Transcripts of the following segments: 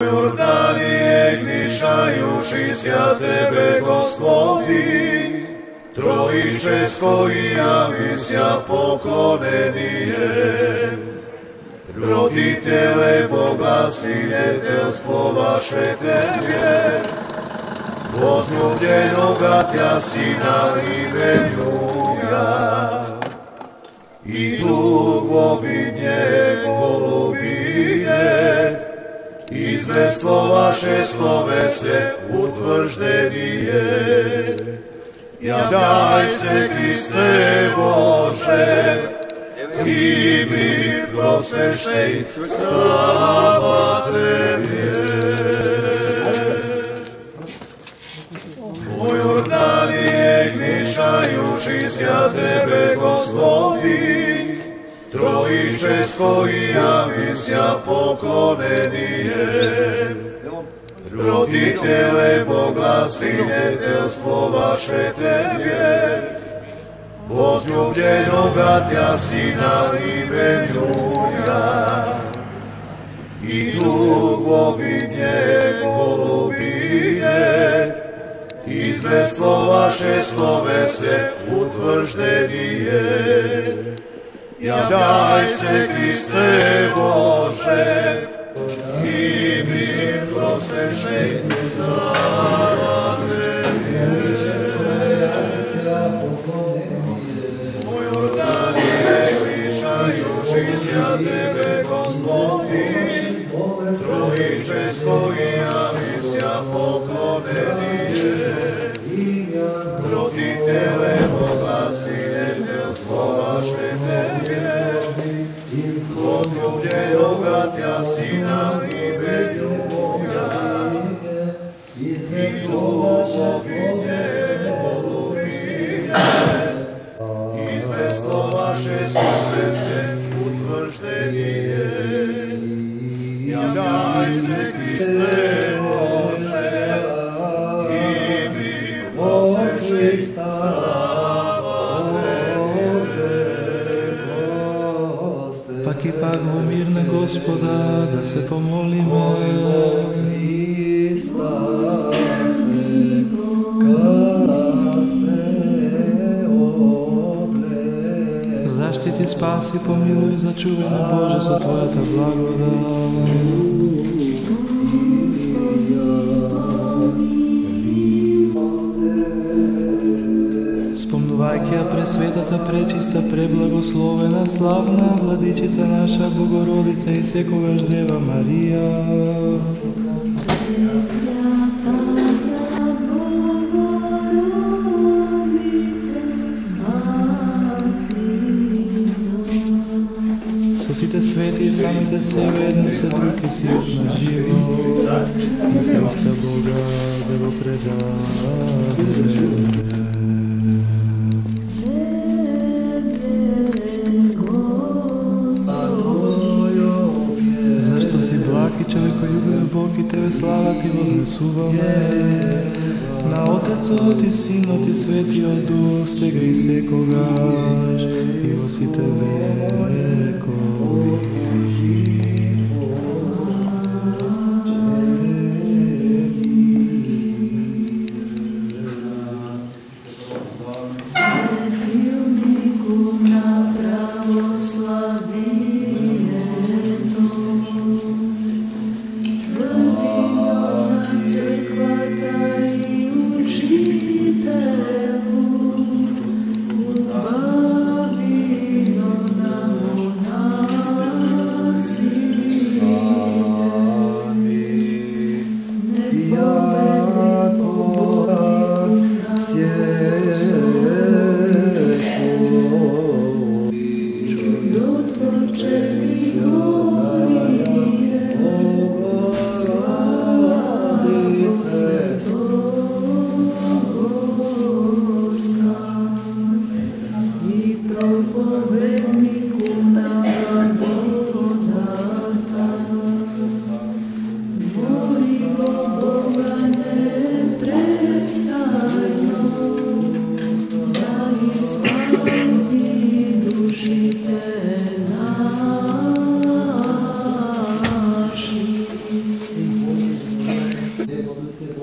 Jordanije gnišajušися Tebe, Gospodi, Trojiče s koji javisia poklonenije. Roditele Boga, svinjetelstvo vaše Tebe, возлюбljenoga Tja Sina imenjuja, i dugovi njegov ljubije, izvestvo vaše slove se utvrždenije. Ja daj se, Hriste Bože, i mi prosveštaj, slava Tebi. U Jordanije gnišajušися Tebe, Gospodi, Trojiče s koji javisia poklonenije. Roditele Boga, svinjetelstvo vaše Tebe, возлюбljenoga Tja Sina imenjuja, i dugovi njegov ljubije, izvestvo vaše slove se utvrždenije. Ja daj se, Hriste Bože, i mi prosveštaj, slava Tebi. U Jordanije gnišajušися Tebe, Gospodi, Trojiče s koji javisia poklonenije. Roditele Boga, svinjetelstvo vaše Tebe, возлюбljenoga Tja Sina imenjuja, i dugovi njegov ljubije, izvestvo vaše slove se utvrždenije. Ja daj se, Hriste Bože, i mi prosveštaj, slava Tebi. Pak i pak umirne Gospoda, da se pomolimo. Zaštiti, spasi, pomiluj, začuvaj na Bože sa Tvoja ta blagodat. Spomnuvajkja presvetata, prečista, preblagoslovena, slavna Vladičica naša, Bogorodica i sekogaš Deva Marija. Со сите свети и самите себе, едно се други си на живот, на Христа Бога да го предаде. Zašto si blag i čovjekoljubiv Bog i Tebe slava Ti вознесуваме. Na Otecot i Sinot i Svetijot Duh, сега и секогаш, и во сите векови. Babi, no, Pремудроst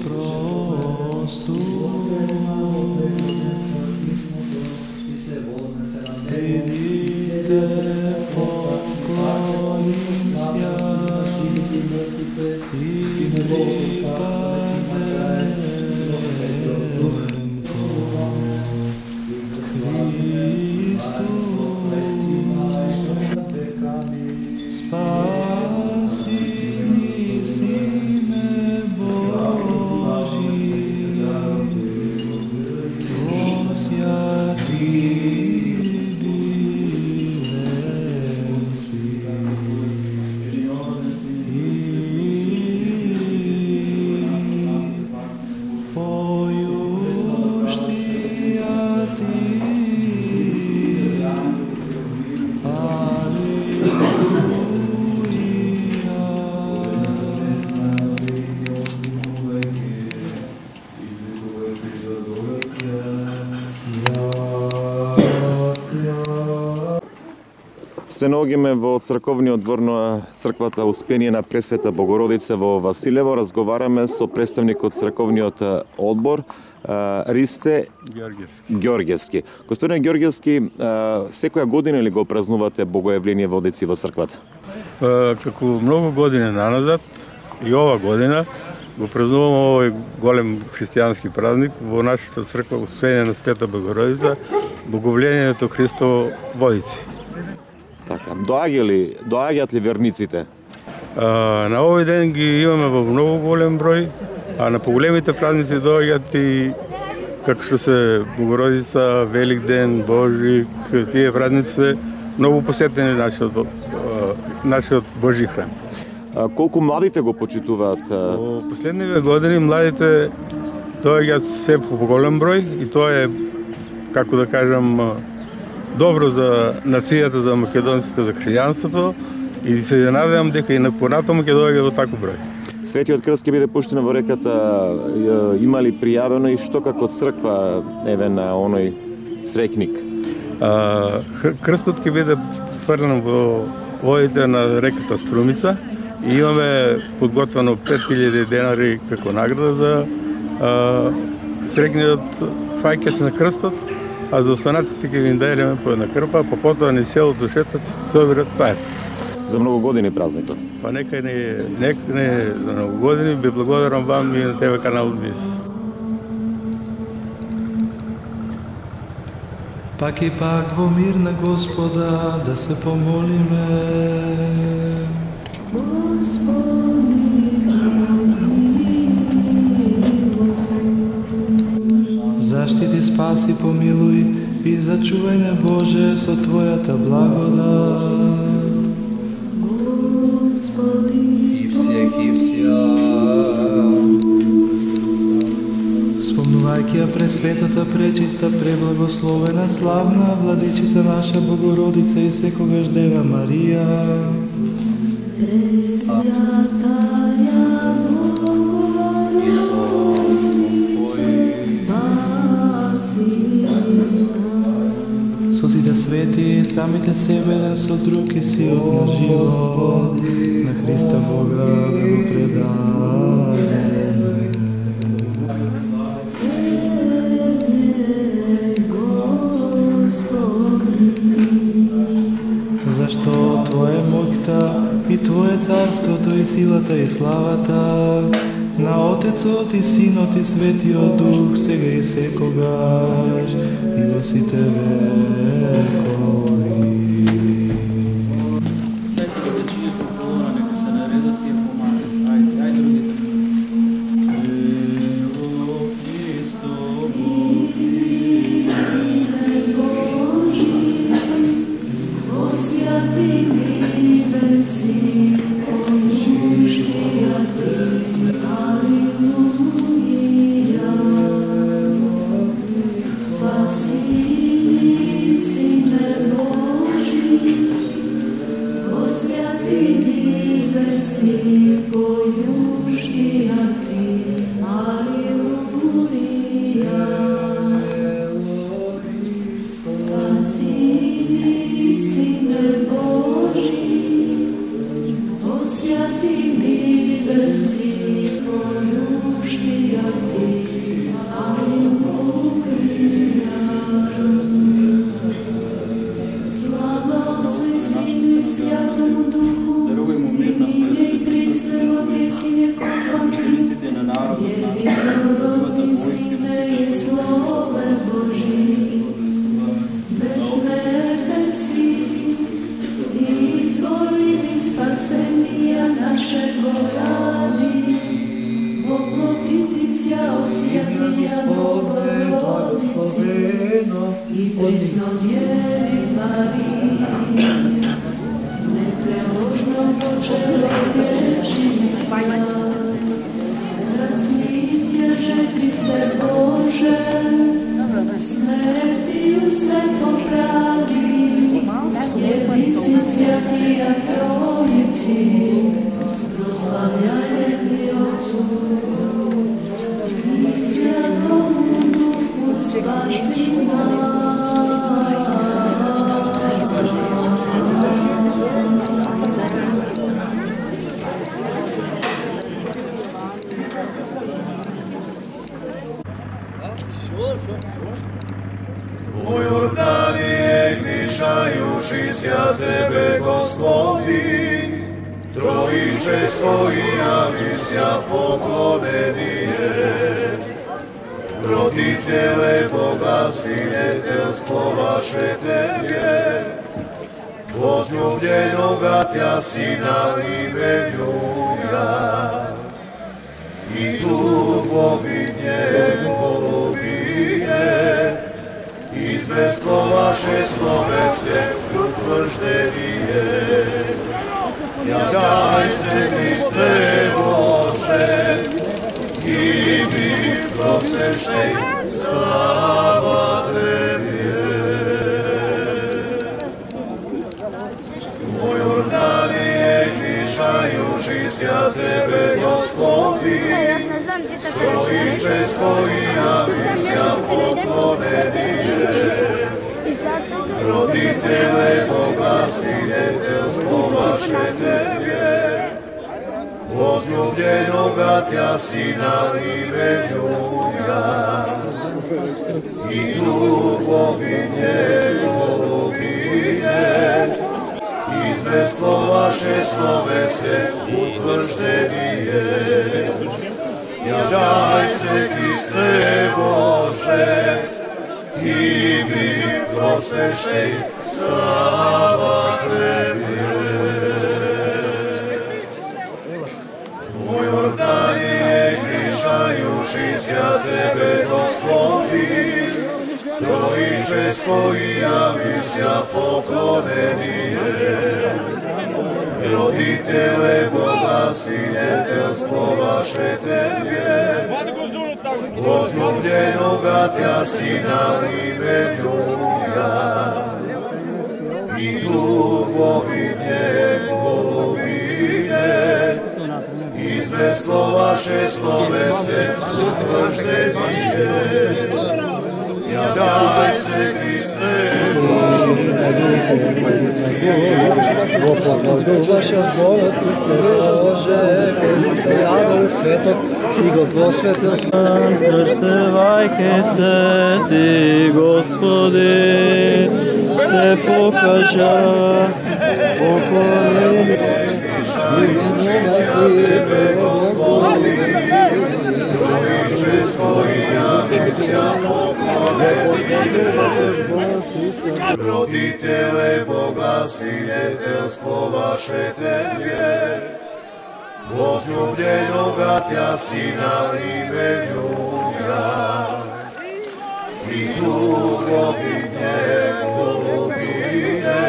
prostu Vidite poklonimся I Spasi Sine Boži, osvjatili si. Се наоѓаме во црковниот двор на црквата Успение на Пресвета Богородица во Василево. Разговараме со представникот црковниот одбор Ристе Ѓорѓевски. Господин Ѓорѓевски, секоја година ли го празнувате Богојавление водици во црквата? Како многу години наназад и ова година го празнуваме овој голем христијански празник во нашата црква Успение на Света Богородица, Боговлението Христово водици. Така, доаѓаат ли верниците? На овој ден ги имаме во многу голем број, а на поголемите празници доаѓаат и како што се Богородица, Великден, Божик, тие празници се многу посетени нашиот Божи храм. Колку младите го почитуваат? Во последниве години младите доаѓаат се во голем број и тоа е, како да кажам, добро за нацијата, за македонците, за христијанството и се надевам дека и понатаму ќе доаѓа во таков број. Светиот крст ќе биде пуштен во реката, има ли пријавено и што како црква еве на оној срекник? Крстот ќе биде фрлен во водите на реката Струмица и имаме подготвено 5000 денари како награда за срекниот фаќач на крстот, а за останатите ќе ви дајаме по една крпа, па потоа ни селото шетат собират пајат. За многу години празникот. Па нека не за многу години, би благодарам вам и на ТВ канал ВИС. Пак и пак во мир на Господа да се помолиме. Заштити, спаси, помилуј и зачувај ме Боже со Твојата благодат. И всех и вся. Спомнувајќи ја пресветата, пречиста, преблагословена, славна Владичица наша Богородица и секогаш Дева Марија. Со сите свети, самите себе, со друг и силот на живот, на Христа Бога да го предаме. Зашто Твоја е моќта и Твое царството и силата и славата на Отецот и Синот и Светиот Дух, сега и секогаш и во сите векови. Слепите да чујат поклона, нека се наредат и ја помагат. Ајде другите. Ево Христо Спаси blagosloveno i prisno Djevi Mariji, nepreložno počelo riječi sna. Razmisjaže Hriste Bože, smrtiju sve popravi, jedni si svjatija Trojici, proslavljajte Otcu i Svjatomu Duhu spasi nas. U Jordanije gnišajušisja Tebe, Gospodi, Trojiče svoji javisja poklonenije. Roditele Boga, sinjetelstvo vaše Tebe, возлюбljenoga Tja Sina imenjuja. I dubovinje golubine, izveslo vaše slovese utvrđenije. Ja daj se Hriste Bože, i mi prosešnej slava Tebi. U Jordanije gnišajušisja Tebe, Gospodi, Trojiče svoji javisja poklonenije. Roditele Boga, sinjetelstvo vaše Tebe, возлюбljenoga Tja Sina imenjuja. I dubovinje golubine, izveslo vaše slovese utvrđenije. Ja daj se Hriste Bože, i mi prosešnej slava Tebi. U Jordanije gnišajušisja Tebe, Gospodi, Trojiče svoji javisja poklonenije. Roditele Boga, sinjetelstvo vaše Tebe, возлюбljenoga Tja Sina imenjuja. I dubovinje golubine, izveslo vaše slovese utvrđenije. Ja daj se Hriste Bože, Vaša Boga, Hriste Bože, koji si se javio svetog, si go posvetio stan. Krštevajke se Ti, Gospodi, se pokaža pokoljenje. gnišajušisja Tebe, Gospodi, Trojiče svoji javisja poklonenije. Roditele Boga, sinjetelstvo vaše Tebe, возлюбljenoga Tja Sina imenjuja. I dubovinje golubine,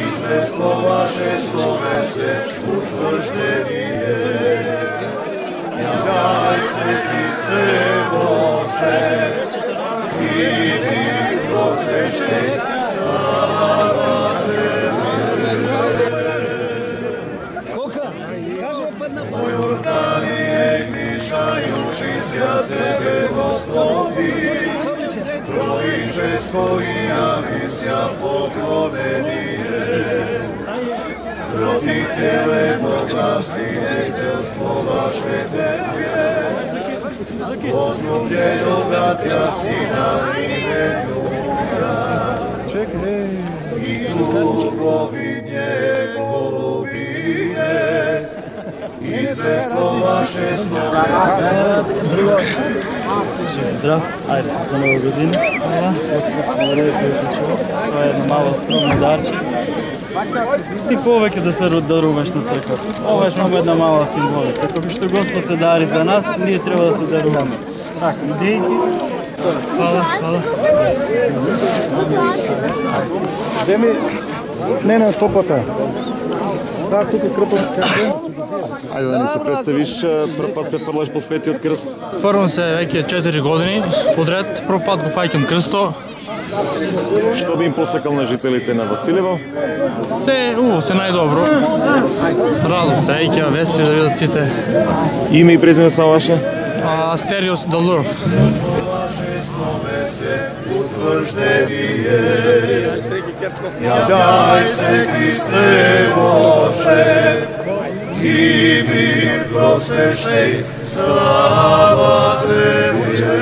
izveslo vaše slovese utvrđenije. Ja daj se Hriste Bože, i mi prosešnej slava Tebi. U Jordanije gnišajušisja Tebe, Gospodi, Trojiče svoji javisja poklonenije. Roditele Boga, sinjetelstvo vaše Tebe, возлюбljenoga Tja Sina imenjuja. I dubovinje golubine, izveslo vaše slovese. Zdrav, ajde, za Novu godinu. Gospod Marija Sveti Čuvar. Това е едно мало скромно дарче. Ти повеќе да се даруваш на црква. Ова е само една мала символика. Како што Господ се дари за нас, ние треба да се даруваме. Така, идејки, Hvala, hvala. Вземи мене от топата. Да, тук кръпа. Ајде да ни се представиш, прв пат се фрлаш по Светиот крст. Фрлам се веќе 4 години подред, прв пат го фаќам крсто. Што би им посакал на жителите на Василево? Се најдобро. Радост, веќе весели да видат сите. Име и презиме само ваше? Астериос Далуров. Ja daj se Hriste Bože, i mir prosvešnej, slava Tebi je.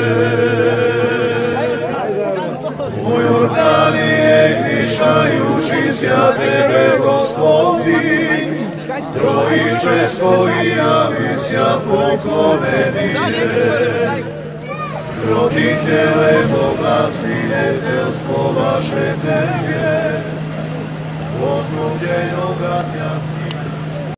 U Jordanije grišajući sja Tebe, Gospodi, trojiče svoji javisja pokloneni je. Roditele Boga, sinjetelstvo vaše Tebe, od nudjenoga tja si.